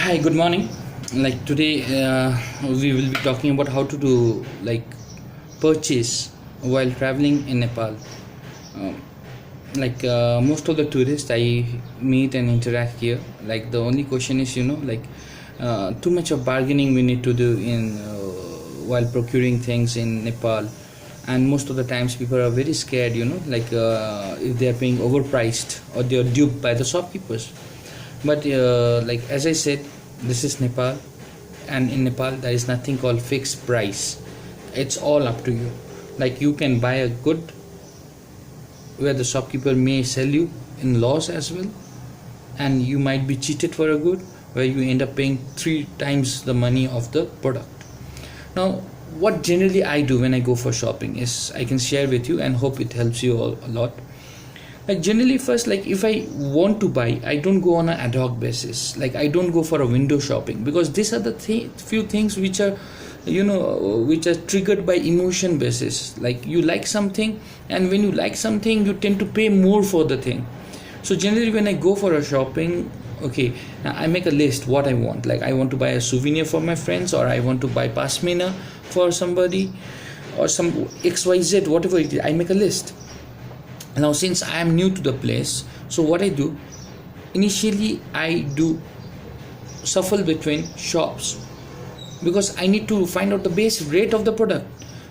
Hi, good morning. Like today, we will be talking about how to do purchase while traveling in Nepal. Um, most of the tourists I meet and interact here, the only question is, too much of bargaining we need to do in while procuring things in Nepal, and most of the times people are very scared, if they are paying overpriced or they are duped by the shopkeepers. But as I said, this is Nepal, and in Nepal there is nothing called fixed price. It's all up to you. Like you can buy a good where the shopkeeper may sell you in loss as well, and you might be cheated for a good where you end up paying 3 times the money of the product. Now, what generally I do when I go for shopping is I can share with you and hope it helps you all a lot. Like generally first, if I want to buy, I don't go on an ad hoc basis. Like I don't go for a window shopping, because these are the few things which are which are triggered by emotion basis. Like you like something, and when you like something you tend to pay more for the thing. So generally when I go for a shopping, okay, now I make a list what I want. Like I want to buy a souvenir for my friends, or I want to buy pashmina for somebody, or some XYZ, whatever it is. I make a list. Now since I am new to the place, so what I do, initially I do shuffle between shops, because I need to find out the base rate of the product.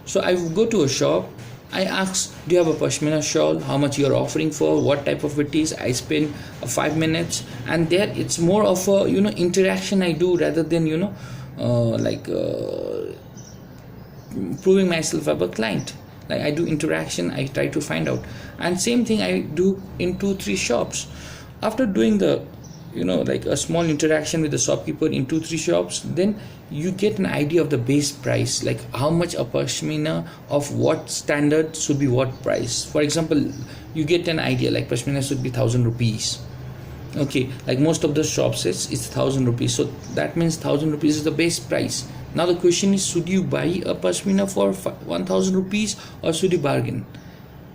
So I go to a shop, I ask, do you have a pashmina shawl, how much you are offering for, what type of it is. I spend 5 minutes, and there it's more of a interaction I do, rather than proving myself as a client. Like I do interaction, I try to find out, and same thing I do in 2-3 shops. After doing the a small interaction with the shopkeeper in 2-3 shops, then you get an idea of the base price, like how much a pashmina of what standard should be what price. For example, you get an idea like pashmina should be 1,000 rupees. Okay, like most of the shops it's 1,000 rupees, so that means 1,000 rupees is the base price. Now the question is, should you buy a pashmina for 1,000 rupees, or should you bargain?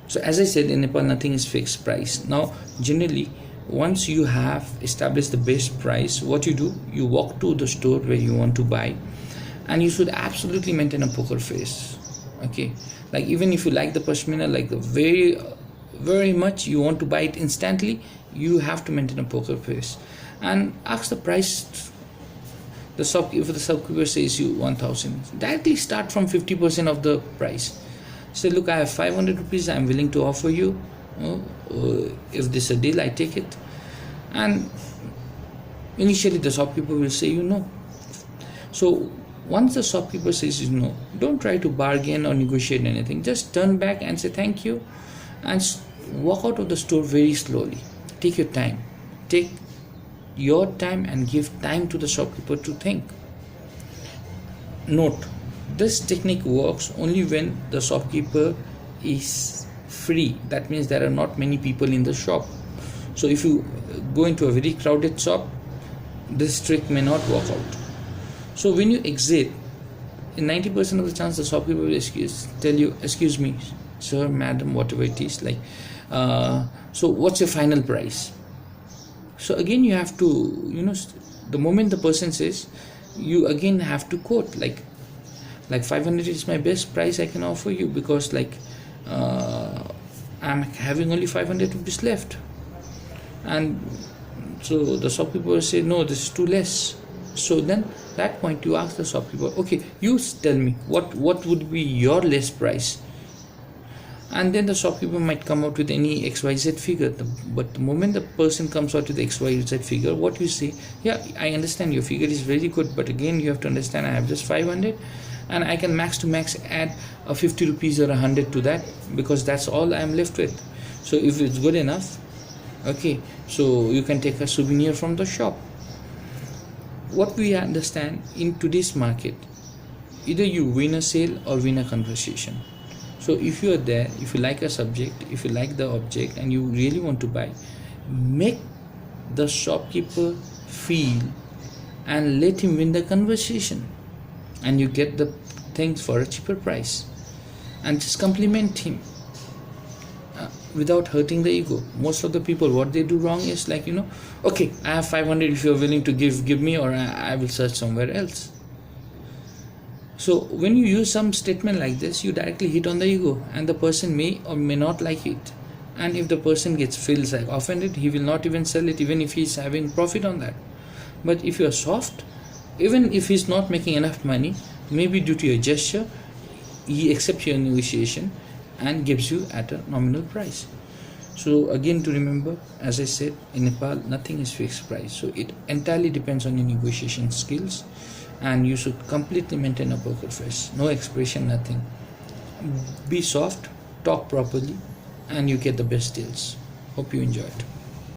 So as I said, in Nepal nothing is fixed price. Now generally, once you have established the best price, what you do, you walk to the store where you want to buy, and you should absolutely maintain a poker face. Okay, like even if you like the pashmina, like the very much, you want to buy it instantly, you have to maintain a poker face and ask the price. If the shopkeeper says you 1,000, directly start from 50% of the price. Say, look, I have 500 rupees, I'm willing to offer you. If this is a deal, I take it. And initially the shopkeeper will say no. So once the shopkeeper says no, don't try to bargain or negotiate anything. Just turn back and say thank you, and walk out of the store very slowly. Take your time. Take your time and give time to the shopkeeper to think. Note, this technique works only when the shopkeeper is free. That means there are not many people in the shop. So if you go into a very crowded shop, this trick may not work out. So when you exit, in 90% of the chance the shopkeeper will tell you, excuse me sir, madam, whatever it is, so what's your final price? So again you have to, the moment the person says, you again have to quote like 500 is my best price I can offer you, because I'm having only 500 rupees left. And so the shopkeeper will say, no, this is too less. So then that point you ask the shopkeeper, okay, you tell me what would be your less price. And then the shopkeeper might come out with any XYZ figure. But the moment the person comes out with the XYZ figure, what you say, yeah, I understand your figure is very good, but again you have to understand I have just 500, and I can max to max add a 50 rupees or 100 to that, because that's all I'm left with. So if it's good enough, okay, so you can take a souvenir from the shop. What we understand in today's market, either you win a sale or win a conversation. So if you are there, if you like a subject, if you like the object and you really want to buy, make the shopkeeper feel and let him win the conversation, and you get the things for a cheaper price, and just compliment him. without hurting the ego. Most of the people, what they do wrong is like, okay, I have 500, if you're willing to give me, or I will search somewhere else. So when you use some statement like this, you directly hit on the ego, and the person may or may not like it. And if the person feels like offended, he will not even sell it, even if he's having profit on that. But if you are soft, even if he's not making enough money, maybe due to your gesture, he accepts your negotiation and gives you at a nominal price. So again, to remember, as I said, in Nepal nothing is fixed price, so it entirely depends on your negotiation skills, and you should completely maintain a poker face, no expression, nothing. Be soft, talk properly, and you get the best deals. Hope you enjoyed.